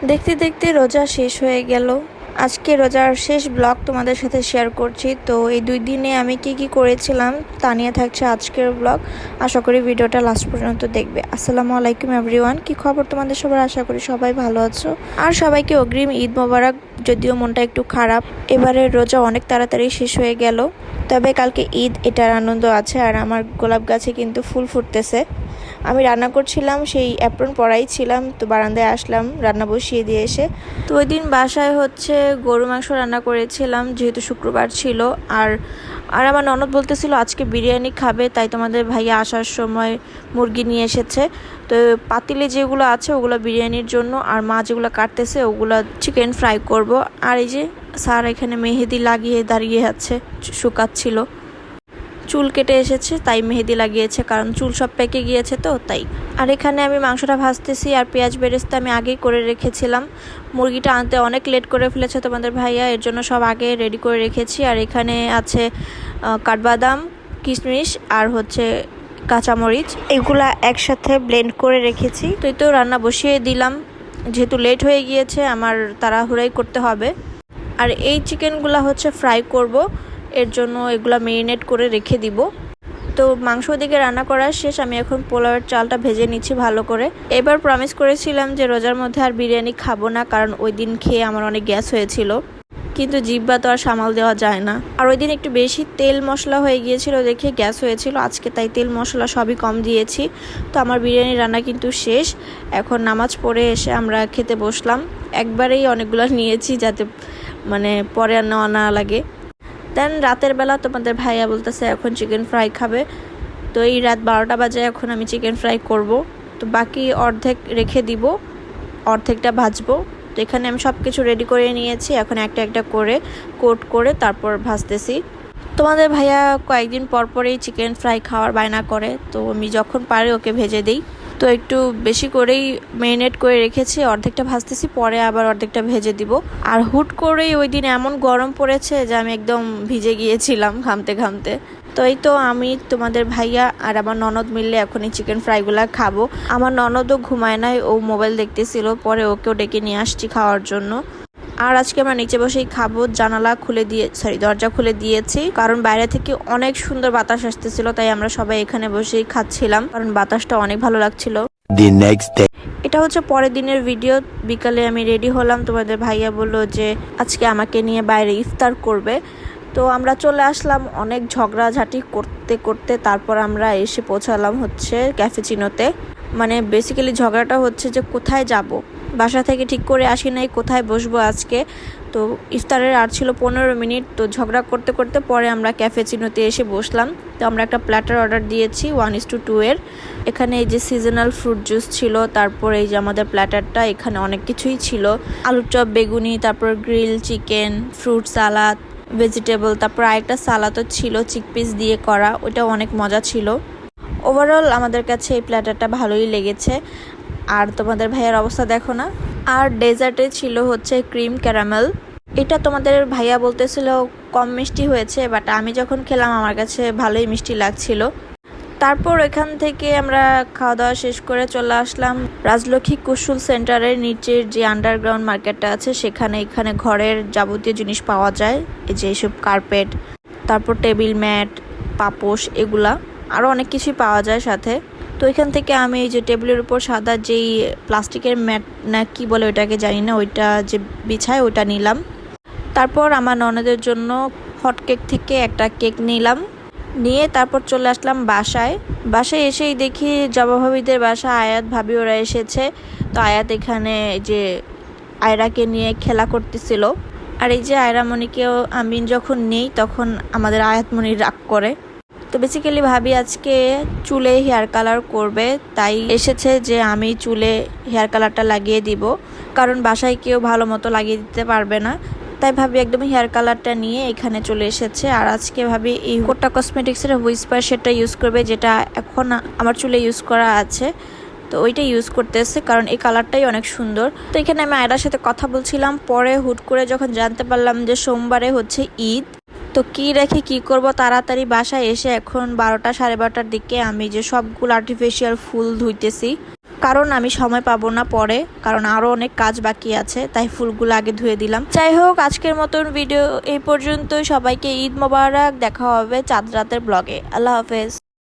দেখতে দেখতে রোজা শেষ হয়ে গেল। আজকে রোজার শেষ ব্লগ তোমাদের সাথে শেয়ার করছি। তো এই 2 দিনে আমি কি করেছিলাম তা নিয়ে থাকছে আজকের ব্লগ। আশা করি ভিডিওটা লাস্ট পর্যন্ত দেখবে। আসসালামু আলাইকুম এভরিওয়ান, কি খবর তোমাদের সবার? আশা করি সবাই ভালো আছো। আর সবাইকে অগ্রিম ঈদ মোবারক। যদিও মনটা একটু খারাপ, এবারে রোজা অনেক তাড়াতাড়ি শেষ হয়ে গেল। তবে কালকে ঈদ, এটার আনন্দ আছে। আর আমার গোলাপ গাছে কিন্তু ফুল ফুটতেছে। আমি রান্না করছিলাম, সেই অ্যাপ্রন পরাই ছিলাম, তো বারান্দায় আসলাম রান্না বসিয়ে দিয়ে এসে। তো ওই দিন বাসায় হচ্ছে গরু মাংস রান্না করেছিলাম, যেহেতু শুক্রবার ছিল। আর আর আমার ননদ বলতেছিল আজকে বিরিয়ানি খাবে, তাই তোমাদের ভাইয়া আসার সময় মুরগি নিয়ে এসেছে। তো পাতিলে যেগুলো আছে ওগুলো বিরিয়ানির জন্য, আর মা যেগুলো কাটতেছে ওগুলো চিকেন ফ্রাই করব। আর এই যে স্যার এখানে মেহেদি লাগিয়ে দাঁড়িয়ে আছে, শুকাচ্ছিল। চুল কেটে এসেছে তাই মেহেদি লাগিয়েছে, কারণ চুল সব পেকে গিয়েছে তো তাই। আর এখানে আমি মাংসটা ভাজতেছি, আর পেঁয়াজ বেরেস্তা আমি আগেই করে রেখেছিলাম। মুরগিটা আনতে অনেক লেট করে ফেলেছে তোমাদের ভাইয়া, এর জন্য সব আগে রেডি করে রেখেছি। আর এখানে আছে কাঠবাদাম, কিশমিশ আর হচ্ছে কাঁচামরিচ, এগুলা একসাথে ব্লেন্ড করে রেখেছি। তো এই তো রান্না বসিয়ে দিলাম, যেহেতু লেট হয়ে গিয়েছে আমার তাড়াহুড়াই করতে হবে। আর এই চিকেনগুলো হচ্ছে ফ্রাই করব, এর জন্য এগুলা মেরিনেট করে রেখে দিব। তো মাংস দিকে রান্না করা শেষ, আমি এখন পোলাওয়ের চালটা ভেজে নিচ্ছি ভালো করে। এবার প্রমিস করেছিলাম যে রোজার মধ্যে আর বিরিয়ানি খাবো না, কারণ ওই দিন খেয়ে আমার অনেক গ্যাস হয়েছিল, কিন্তু জিহ্বা তো আর সামাল দেওয়া যায় না। আর ওই দিন একটু বেশি তেল মশলা হয়ে গিয়েছিল দেখে গ্যাস হয়েছিল, আজকে তাই তেল মশলা সবই কম দিয়েছি। তো আমার বিরিয়ানি রান্না কিন্তু শেষ। এখন নামাজ পড়ে এসে আমরা খেতে বসলাম। একবারেই অনেকগুলো নিয়েছি, যাতে মানে পরে আর নেওয়া না লাগে। দেন রাতের বেলা তোমাদের ভাইয়া বলতেছে এখন চিকেন ফ্রাই খাবে। তো এই রাত 12টা বাজে, এখন আমি চিকেন ফ্রাই করব। তো বাকি অর্ধেক রেখে দিব, অর্ধেকটা ভাজবো। তো এখানে আমি সব কিছু রেডি করে নিয়েছি, এখন একটা একটা করে কোট করে তারপর ভাজতেছি। তোমাদের ভাইয়া কয়েকদিন পর পরেই চিকেন ফ্রাই খাওয়ার বায়না করে, তো আমি যখন পারি ওকে ভেজে দিই। তো একটু বেশি করেই মেরিনেট করে রেখেছি, অর্ধেকটা ভাজতেছি, পরে আবার অর্ধেকটা ভেজে দিব। আর হুট করেই ওই দিন এমন গরম পড়েছে যে আমি একদম ভিজে গিয়েছিলাম ঘামতে ঘামতে। তো এই তো আমি, তোমাদের ভাইয়া আর আমার ননদ মিললে এখন এই চিকেন ফ্রাইগুলা খাবো। আমার ননদও ঘুমায় নাই, ও মোবাইল দেখতেছিল, পরে ওকেও ডেকে নিয়ে আসছি খাওয়ার জন্য। আর আজকে আমরা নিচে বসেই খাবো, দরজা খুলে দিয়েছি, কারণ বাইরে থেকে অনেক সুন্দর বাতাস আসতেছিল, তাই আমরা সবাই এখানে বসেই খাচ্ছিলাম, কারণ বাতাসটা অনেক ভালো লাগছিল। এটা হচ্ছে পরের দিনের ভিডিও। বিকালে আমি রেডি হলাম, তোমাদের ভাইয়া বললো যে আজকে আমাকে নিয়ে বাইরে ইফতার করবে। তো আমরা চলে আসলাম, অনেক ঝগড়াঝাটি করতে করতে তারপর আমরা এসে পৌঁছালাম হচ্ছে ক্যাফেচিনোতে। মানে বেসিক্যালি ঝগড়াটা হচ্ছে যে কোথায় যাব, বাসা থেকে ঠিক করে আসি নাই কোথায় বসবো আজকে। তো ইফতারের আর ছিল 15 মিনিট, তো ঝগড়া করতে করতে পরে আমরা ক্যাফেচিনোতে এসে বসলাম। তো আমরা একটা প্ল্যাটার অর্ডার দিয়েছি 1:2 এর। এখানে এই যে সিজনাল ফ্রুট জুস ছিল, তারপর এই যে আমাদের প্ল্যাটারটা, এখানে অনেক কিছুই ছিল, আলুর চপ, বেগুনি, তারপর গ্রিল চিকেন, ফ্রুট সালাদ, ভেজিটেবল, তারপর আরেকটা সালাদও ছিল চিকপিস দিয়ে করা, ওইটা অনেক মজা ছিল। ওভারঅল আমাদের কাছে এই প্ল্যাটারটা ভালোই লেগেছে। আর তোমাদের ভাইয়ার অবস্থা দেখো না। আর ডেজার্টে ছিল হচ্ছে ক্রিম ক্যারামেল, এটা তোমাদের ভাইয়া বলতেছিল কম মিষ্টি হয়েছে, বাট আমি যখন খেলাম আমার কাছে ভালোই মিষ্টি লাগছিল। তারপর এখান থেকে আমরা খাওয়া দাওয়া শেষ করে চলে আসলাম রাজলক্ষ্মী কুশল সেন্টারের নিচের যে আন্ডারগ্রাউন্ড মার্কেটটা আছে সেখানে। এখানে ঘরের যাবতীয় জিনিস পাওয়া যায়, এই যে এইসব কার্পেট, তারপর টেবিল ম্যাট, পাপোশ, এগুলা আরও অনেক কিছুই পাওয়া যায় সাথে। তো এখান থেকে আমি এই যে টেবিলের উপর সাদা যেই প্লাস্টিকের ম্যাট না কি বলে ওইটাকে জানি না, ওইটা যে বিছায় ওইটা নিলাম। তারপর আমার ননদের জন্য হট কেক থেকে একটা কেক নিলাম, নিয়ে তারপর চলে আসলাম বাসায় এসেই দেখি জবা ভাবিদের বাসা, আয়াত ভাবি ওরা এসেছে। তো আয়াত এখানে যে আয়রাকে নিয়ে খেলা করতেছিল। আর এই যে আয়রামণিকেও আমি যখন নেই তখন আমাদের আয়াতমণি রাগ করে। তো বেসিক্যালি ভাবি আজকে চুলে হেয়ার কালার করবে, তাই এসেছে যে আমি চুলে হেয়ার কালারটা লাগিয়ে দিব, কারণ বাসায় কেউ ভালো মতো লাগিয়ে দিতে পারবে না। তাই ভাবি একদম হেয়ার কালারটা নিয়ে এখানে চলে এসেছে। আর আজকে ভাবি এই কোটা কসমেটিক্সের হুইস্পার শেডটা ইউজ করবে, যেটা এখন আমার চুলে ইউজ করা আছে। তো ওইটা ইউজ করতেছে, কারণ এই কালারটাই অনেক সুন্দর। তো এখানে আমি আয়রার সাথে কথা বলছিলাম, পরে হুট করে যখন জানতে পারলাম যে সোমবারে হচ্ছে ঈদ, তো কি রেখে কি করব, তাড়াতাড়ি বাসায় এসে এখন 12টা 12:30টার দিকে আমি যে সবগুলো আর্টিফিশিয়াল ফুল ধুইতেছি। কারণ আমি সময় পাবো না পরে, কারণ আরও অনেক কাজ বাকি আছে, তাই ফুলগুলো আগে ধুয়ে দিলাম। যাই হোক, আজকের মতন ভিডিও এই পর্যন্তই। সবাইকে ঈদ মোবারক। দেখা হবে চাঁদ রাতের ব্লগে। আল্লাহ হাফেজ।